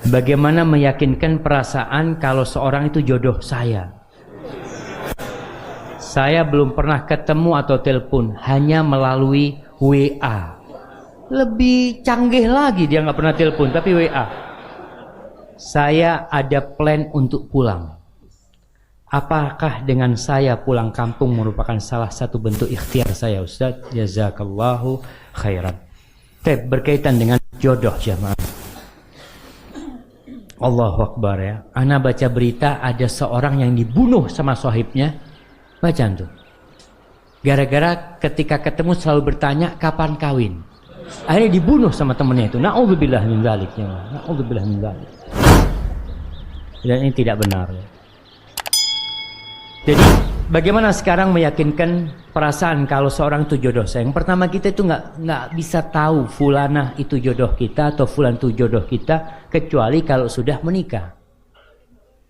Bagaimana meyakinkan perasaan kalau seorang itu jodoh saya? Saya belum pernah ketemu atau telepon, hanya melalui WA. Lebih canggih lagi, dia nggak pernah telepon tapi WA. Saya ada plan untuk pulang. Apakah dengan saya pulang kampung merupakan salah satu bentuk ikhtiar saya, Ustaz? Jazakallahu khairan. Berkaitan dengan jodoh jamaah. Allahu Akbar ya. Ana baca berita ada seorang yang dibunuh sama sahibnya. Baca tuh. Gara-gara ketika ketemu selalu bertanya kapan kawin. Akhirnya dibunuh sama temennya itu. Na'udzubillah min dzalik ya. Na'udzubillah min dzalik. Dan ini tidak benar ya. Jadi bagaimana sekarang meyakinkan perasaan kalau seorang itu jodoh saya? Yang pertama, kita itu nggak bisa tahu fulanah itu jodoh kita atau fulan itu jodoh kita kecuali kalau sudah menikah.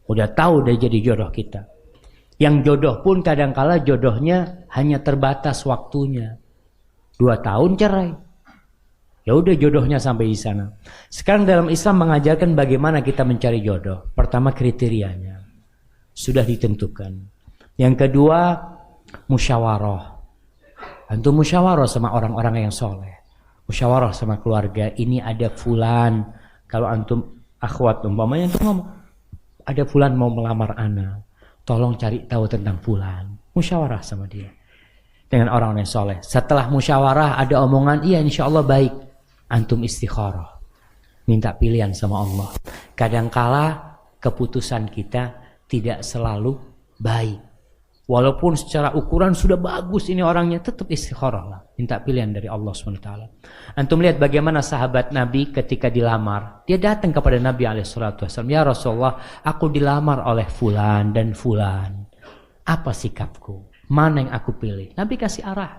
Udah tahu dia jadi jodoh kita. Yang jodoh pun kadangkala jodohnya hanya terbatas waktunya. 2 tahun cerai. Ya udah jodohnya sampai di sana. Sekarang dalam Islam mengajarkan bagaimana kita mencari jodoh. Pertama, kriterianya sudah ditentukan. Yang kedua, musyawarah. Antum musyawarah sama orang-orang yang soleh. Musyawarah sama keluarga. Ini ada fulan. Kalau antum akhwat umpamanya antum ngomong, ada fulan mau melamar ana. Tolong cari tahu tentang fulan. Musyawarah sama dia. Dengan orang yang soleh. Setelah musyawarah ada omongan, iya insya Allah baik. Antum istikharah. Minta pilihan sama Allah. Kadangkala keputusan kita tidak selalu baik. Walaupun secara ukuran sudah bagus ini orangnya, tetap istikharah lah. Minta pilihan dari Allah SWT. Antum lihat bagaimana sahabat Nabi ketika dilamar. Dia datang kepada Nabi SAW. Ya Rasulullah, aku dilamar oleh fulan dan fulan. Apa sikapku? Mana yang aku pilih? Nabi kasih arah.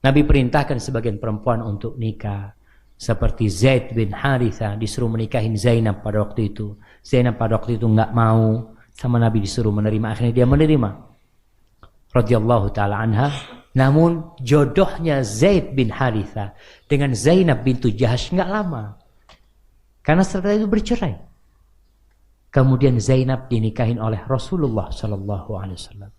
Nabi perintahkan sebagian perempuan untuk nikah. Seperti Zaid bin Haritha disuruh menikahin Zainab pada waktu itu. Zainab pada waktu itu nggak mau. Sama Nabi disuruh menerima, akhirnya dia menerima. Radhiyallahu ta'ala anha. Namun jodohnya Zaid bin Haritha dengan Zainab bintu Jahash nggak lama. Karena setelah itu bercerai. Kemudian Zainab dinikahin oleh Rasulullah Sallallahu Alaihi Wasallam.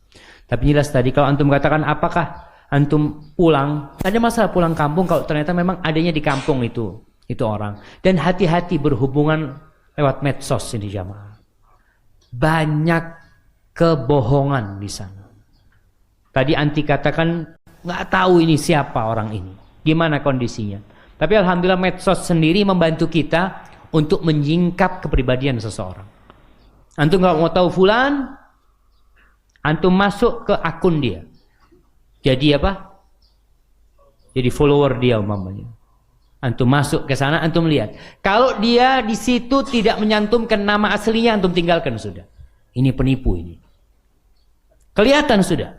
Tapi jelas tadi kalau antum katakan apakah antum pulang, ada masalah pulang kampung kalau ternyata memang adanya di kampung itu orang. Dan hati-hati berhubungan lewat medsos ini jamaah. Banyak kebohongan di sana. Tadi anti katakan nggak tahu ini siapa orang ini, gimana kondisinya. Tapi alhamdulillah medsos sendiri membantu kita untuk menyingkap kepribadian seseorang. Antum nggak mau tahu fulan, antum masuk ke akun dia. Jadi apa? Jadi follower dia umpamanya. Antum masuk ke sana, antum lihat. Kalau dia di situ tidak menyantumkan nama aslinya, antum tinggalkan sudah. Ini penipu ini. Kelihatan sudah.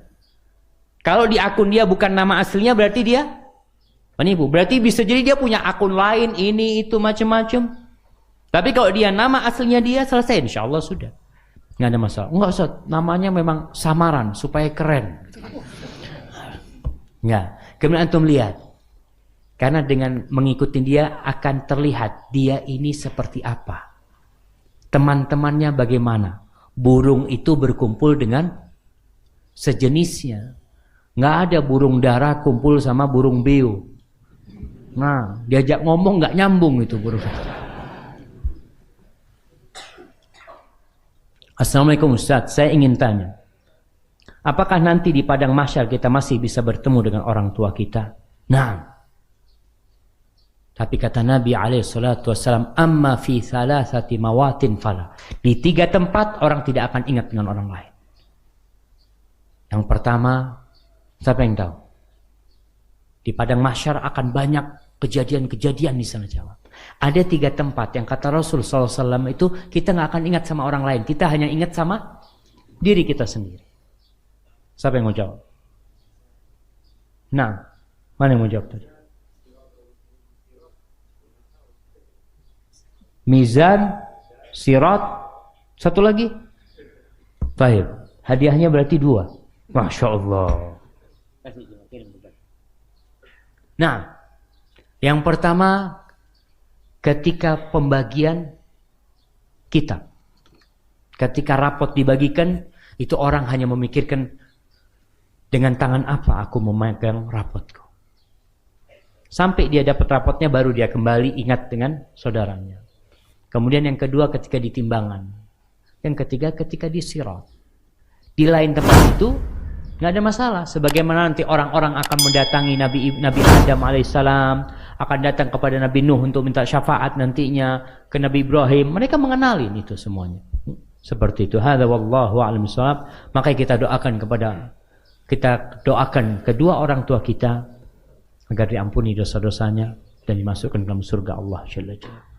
Kalau di akun dia bukan nama aslinya, berarti dia penipu. Berarti bisa jadi dia punya akun lain, ini, itu, macam-macam. Tapi kalau dia nama aslinya dia, selesai. Insya Allah sudah. Nggak ada masalah. Enggak usah, namanya memang samaran, supaya keren. Nggak. Kemudian antum lihat. Karena dengan mengikuti dia akan terlihat dia ini seperti apa. Teman-temannya bagaimana. Burung itu berkumpul dengan sejenisnya. Nggak ada burung dara kumpul sama burung beo. Nah, diajak ngomong nggak nyambung itu burung. Assalamualaikum Ustaz, saya ingin tanya. Apakah nanti di padang mahsyar kita masih bisa bertemu dengan orang tua kita? Nah. Tapi kata Nabi SAW, amma fi thalathati mawatin fala. Di 3 tempat orang tidak akan ingat dengan orang lain. Yang pertama, siapa yang tahu? Di padang mahsyar akan banyak kejadian-kejadian di sana jawab. Ada 3 tempat yang kata Rasul SAW itu kita nggak akan ingat sama orang lain. Kita hanya ingat sama diri kita sendiri. Siapa yang mau jawab? Nah, mana yang mau jawab tadi? Mizan, sirat, satu lagi. Baik, hadiahnya berarti 2. Masya Allah. Nah, yang pertama ketika pembagian kita. Ketika rapot dibagikan, itu orang hanya memikirkan dengan tangan apa aku memegang rapotku. Sampai dia dapat rapotnya baru dia kembali ingat dengan saudaranya. Kemudian yang kedua ketika di timbangan. Yang ketiga ketika di sirat. Di lain tempat itu nggak ada masalah. Sebagaimana nanti orang-orang akan mendatangi Nabi Adam alaihissalam, akan datang kepada Nabi Nuh untuk minta syafaat nantinya ke Nabi Ibrahim. Mereka mengenali itu semuanya. Seperti itu. Hadza wallahu a'lam bishawab. Maka kita doakan kedua orang tua kita agar diampuni dosa-dosanya dan dimasukkan dalam surga Allah Jalla Jalla.